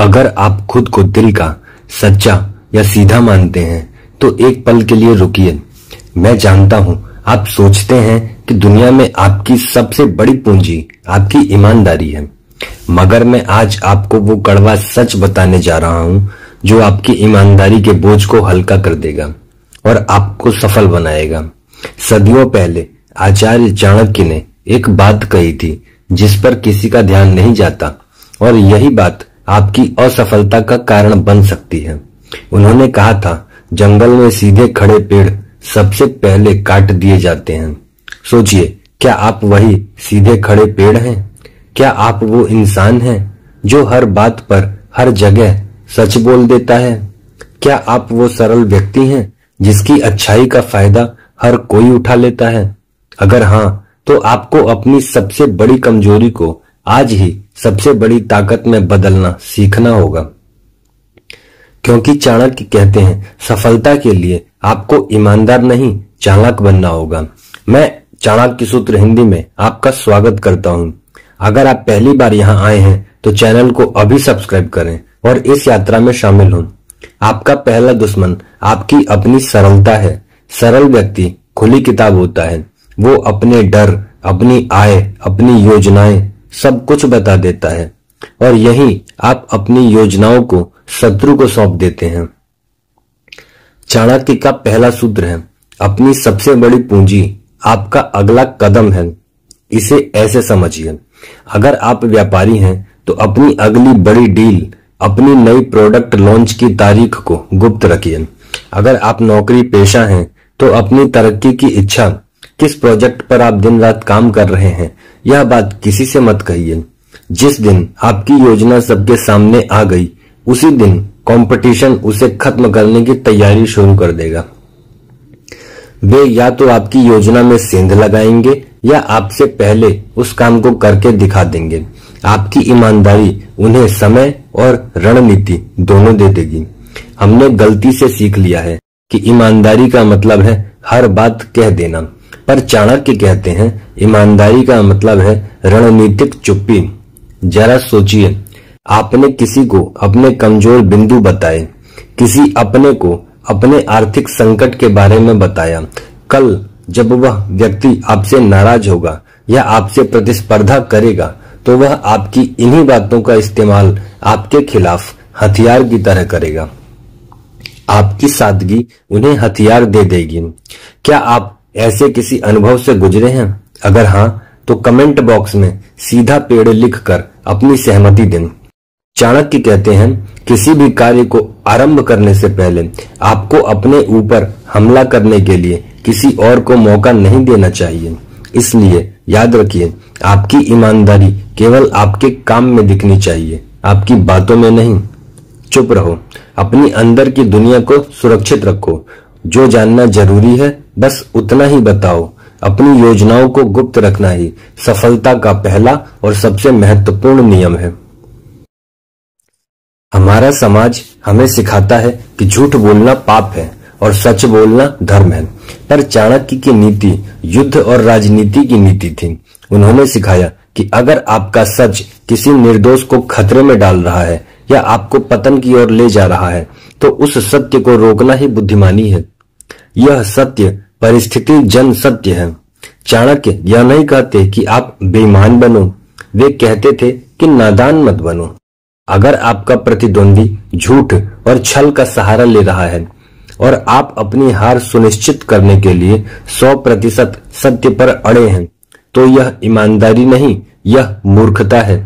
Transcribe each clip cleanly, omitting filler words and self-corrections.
अगर आप खुद को दिल का सच्चा या सीधा मानते हैं तो एक पल के लिए रुकिए। मैं जानता हूं आप सोचते हैं कि दुनिया में आपकी सबसे बड़ी पूंजी आपकी ईमानदारी है, मगर मैं आज आपको वो कड़वा सच बताने जा रहा हूं जो आपकी ईमानदारी के बोझ को हल्का कर देगा और आपको सफल बनाएगा। सदियों पहले आचार्य चाणक्य ने एक बात कही थी जिस पर किसी का ध्यान नहीं जाता, और यही बात आपकी असफलता का कारण बन सकती है। उन्होंने कहा था, जंगल में सीधे खड़े पेड़ सबसे पहले काट दिए जाते हैं। सोचिए, क्या आप वही सीधे खड़े पेड़ हैं? क्या आप वो इंसान हैं जो हर बात पर हर जगह सच बोल देता है? क्या आप वो सरल व्यक्ति हैं जिसकी अच्छाई का फायदा हर कोई उठा लेता है? अगर हाँ, तो आपको अपनी सबसे बड़ी कमजोरी को आज ही सबसे बड़ी ताकत में बदलना सीखना होगा, क्योंकि चाणक्य कहते हैं सफलता के लिए आपको ईमानदार नहीं चालाक बनना होगा। मैं चाणक्य सूत्र हिंदी में आपका स्वागत करता हूं। अगर आप पहली बार यहां आए हैं तो चैनल को अभी सब्सक्राइब करें और इस यात्रा में शामिल हों। आपका पहला दुश्मन आपकी अपनी सरलता है। सरल व्यक्ति खुली किताब होता है। वो अपने डर, अपनी आय, अपनी योजनाएं सब कुछ बता देता है, और यही आप अपनी योजनाओं को शत्रु को सौंप देते हैं। चाणक्य का पहला सूत्र है, अपनी सबसे बड़ी पूंजी आपका अगला कदम है। इसे ऐसे समझिए, अगर आप व्यापारी हैं तो अपनी अगली बड़ी डील, अपनी नई प्रोडक्ट लॉन्च की तारीख को गुप्त रखिए। अगर आप नौकरी पेशा हैं तो अपनी तरक्की की इच्छा, किस प्रोजेक्ट पर आप दिन रात काम कर रहे हैं, यह बात किसी से मत कहिए। जिस दिन आपकी योजना सबके सामने आ गई, उसी दिन कंपटीशन उसे खत्म करने की तैयारी शुरू कर देगा। वे या तो आपकी योजना में सेंध लगाएंगे या आपसे पहले उस काम को करके दिखा देंगे। आपकी ईमानदारी उन्हें समय और रणनीति दोनों दे देगी। हमने गलती से सीख लिया है कि ईमानदारी का मतलब है हर बात कह देना, पर चाणक्य कहते हैं ईमानदारी का मतलब है रणनीतिक चुप्पी। जरा सोचिए, आपने किसी को अपने कमजोर बिंदु बताए, किसी अपने को अपने आर्थिक संकट के बारे में बताया। कल जब वह व्यक्ति आपसे नाराज होगा या आपसे प्रतिस्पर्धा करेगा तो वह आपकी इन्हीं बातों का इस्तेमाल आपके खिलाफ हथियार की तरह करेगा। आपकी सादगी उन्हें हथियार दे देगी। क्या आप ऐसे किसी अनुभव से गुजरे हैं? अगर हाँ, तो कमेंट बॉक्स में सीधा पेड़ लिखकर अपनी सहमति दें। चाणक्य कहते हैं, किसी भी कार्य को आरंभ करने से पहले आपको अपने ऊपर हमला करने के लिए किसी और को मौका नहीं देना चाहिए। इसलिए याद रखिए, आपकी ईमानदारी केवल आपके काम में दिखनी चाहिए, आपकी बातों में नहीं। चुप रहो, अपनी अंदर की दुनिया को सुरक्षित रखो। जो जानना जरूरी है बस उतना ही बताओ। अपनी योजनाओं को गुप्त रखना ही सफलता का पहला और सबसे महत्वपूर्ण नियम है। हमारा समाज हमें सिखाता है कि झूठ बोलना पाप है और सच बोलना धर्म है, पर चाणक्य की नीति युद्ध और राजनीति की नीति थी। उन्होंने सिखाया कि अगर आपका सच किसी निर्दोष को खतरे में डाल रहा है या आपको पतन की ओर ले जा रहा है तो उस सत्य को रोकना ही बुद्धिमानी है। यह सत्य परिस्थिति जन सत्य है। चाणक्य यह नहीं कहते कि आप बेईमान बनो, वे कहते थे कि नादान मत बनो। अगर आपका प्रतिद्वंदी झूठ और छल का सहारा ले रहा है और आप अपनी हार सुनिश्चित करने के लिए 100% सत्य पर अड़े हैं, तो यह ईमानदारी नहीं, यह मूर्खता है।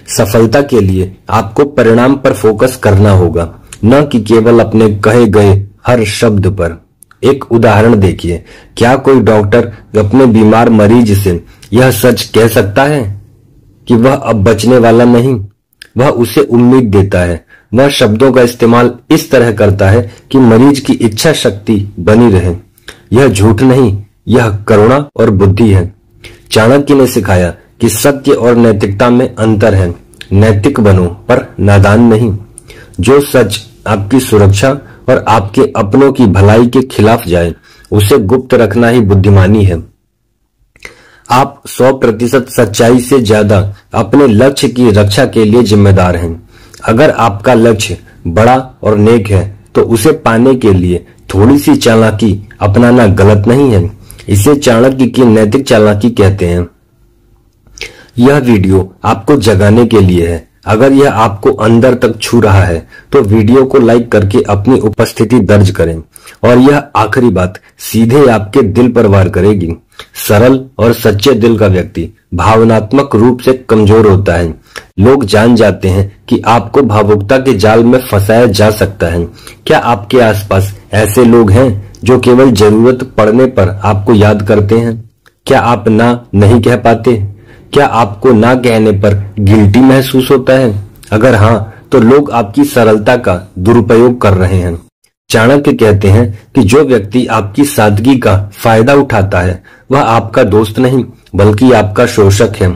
सफलता के लिए आपको परिणाम पर फोकस करना होगा, न कि केवल अपने कहे गए हर शब्द पर। एक उदाहरण देखिए, क्या कोई डॉक्टर अपने बीमार मरीज से यह सच कह सकता है कि वह अब बचने वाला नहीं? वह उसे उम्मीद देता है। वह शब्दों का इस्तेमाल इस तरह करता है कि मरीज की इच्छा शक्ति बनी रहे। यह झूठ नहीं, यह करुणा और बुद्धि है। चाणक्य ने सिखाया कि सत्य और नैतिकता में अंतर है। नैतिक बनो पर नादान नहीं। जो सच आपकी सुरक्षा और आपके अपनों की भलाई के खिलाफ जाए, उसे गुप्त रखना ही बुद्धिमानी है। आप 100% सच्चाई से ज्यादा अपने लक्ष्य की रक्षा के लिए जिम्मेदार हैं। अगर आपका लक्ष्य बड़ा और नेक है तो उसे पाने के लिए थोड़ी सी चालाकी अपनाना गलत नहीं है। इसे चाणक्य की नैतिक चालाकी कहते हैं। यह वीडियो आपको जगाने के लिए है। अगर यह आपको अंदर तक छू रहा है तो वीडियो को लाइक करके अपनी उपस्थिति दर्ज करें। और यह आखिरी बात सीधे आपके दिल पर वार करेगी। सरल और सच्चे दिल का व्यक्ति भावनात्मक रूप से कमजोर होता है। लोग जान जाते हैं कि आपको भावुकता के जाल में फंसाया जा सकता है। क्या आपके आसपास ऐसे लोग हैं जो केवल जरूरत पड़ने पर आपको याद करते हैं? क्या आप ना नहीं कह पाते? क्या आपको ना कहने पर गिल्टी महसूस होता है? अगर हाँ, तो लोग आपकी सरलता का दुरुपयोग कर रहे हैं। चाणक्य कहते हैं कि जो व्यक्ति आपकी सादगी का फायदा उठाता है वह आपका दोस्त नहीं बल्कि आपका शोषक है।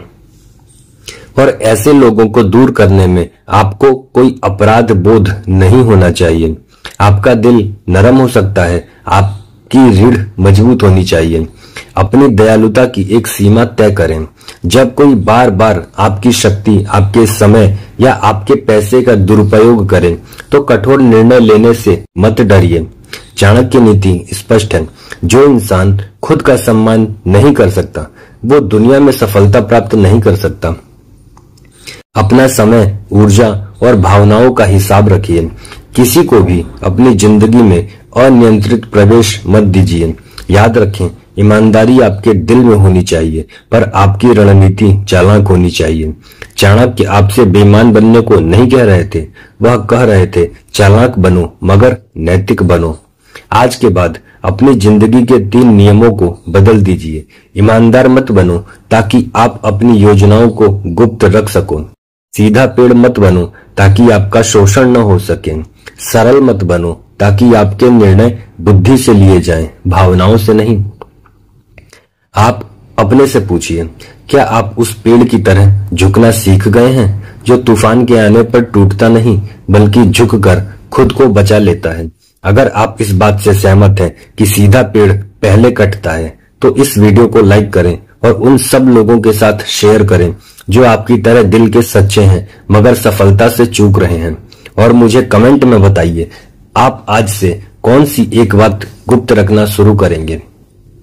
और ऐसे लोगों को दूर करने में आपको कोई अपराध बोध नहीं होना चाहिए। आपका दिल नरम हो सकता है, आपकी रीढ़ मजबूत होनी चाहिए। अपनी दयालुता की एक सीमा तय करें। जब कोई बार बार आपकी शक्ति, आपके समय या आपके पैसे का दुरुपयोग करे तो कठोर निर्णय लेने से मत डरिए। चाणक्य नीति स्पष्ट है। जो इंसान खुद का सम्मान नहीं कर सकता वो दुनिया में सफलता प्राप्त नहीं कर सकता। अपना समय, ऊर्जा और भावनाओं का हिसाब रखिए। किसी को भी अपनी जिंदगी में अनियंत्रित प्रवेश मत दीजिए। याद रखें, ईमानदारी आपके दिल में होनी चाहिए पर आपकी रणनीति चालाक होनी चाहिए। चाणक्य आपसे बेईमान बनने को नहीं कह रहे थे, वह कह रहे थे चालाक बनो मगर नैतिक बनो। आज के बाद अपनी जिंदगी के 3 नियमों को बदल दीजिए। ईमानदार मत बनो ताकि आप अपनी योजनाओं को गुप्त रख सको। सीधा पेड़ मत बनो ताकि आपका शोषण न हो सके। सरल मत बनो ताकि आपके निर्णय बुद्धि से लिए जाएं, भावनाओं से नहीं। आप अपने से पूछिए, क्या आप उस पेड़ की तरह झुकना सीख गए हैं जो तूफान के आने पर टूटता नहीं बल्कि झुककर खुद को बचा लेता है? अगर आप इस बात से सहमत हैं कि सीधा पेड़ पहले कटता है तो इस वीडियो को लाइक करें और उन सब लोगों के साथ शेयर करें जो आपकी तरह दिल के सच्चे हैं मगर सफलता से चूक रहे हैं। और मुझे कमेंट में बताइए आप आज से कौन सी एक बात गुप्त रखना शुरू करेंगे।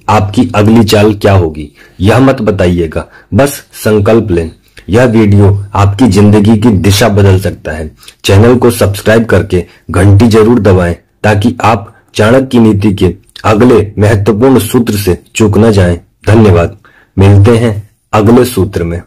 आपकी अगली चाल क्या होगी यह मत बताइएगा, बस संकल्प लें। यह वीडियो आपकी जिंदगी की दिशा बदल सकता है। चैनल को सब्सक्राइब करके घंटी जरूर दबाएं ताकि आप चाणक्य नीति के अगले महत्वपूर्ण सूत्र से चूक न जाएं। धन्यवाद। मिलते हैं अगले सूत्र में।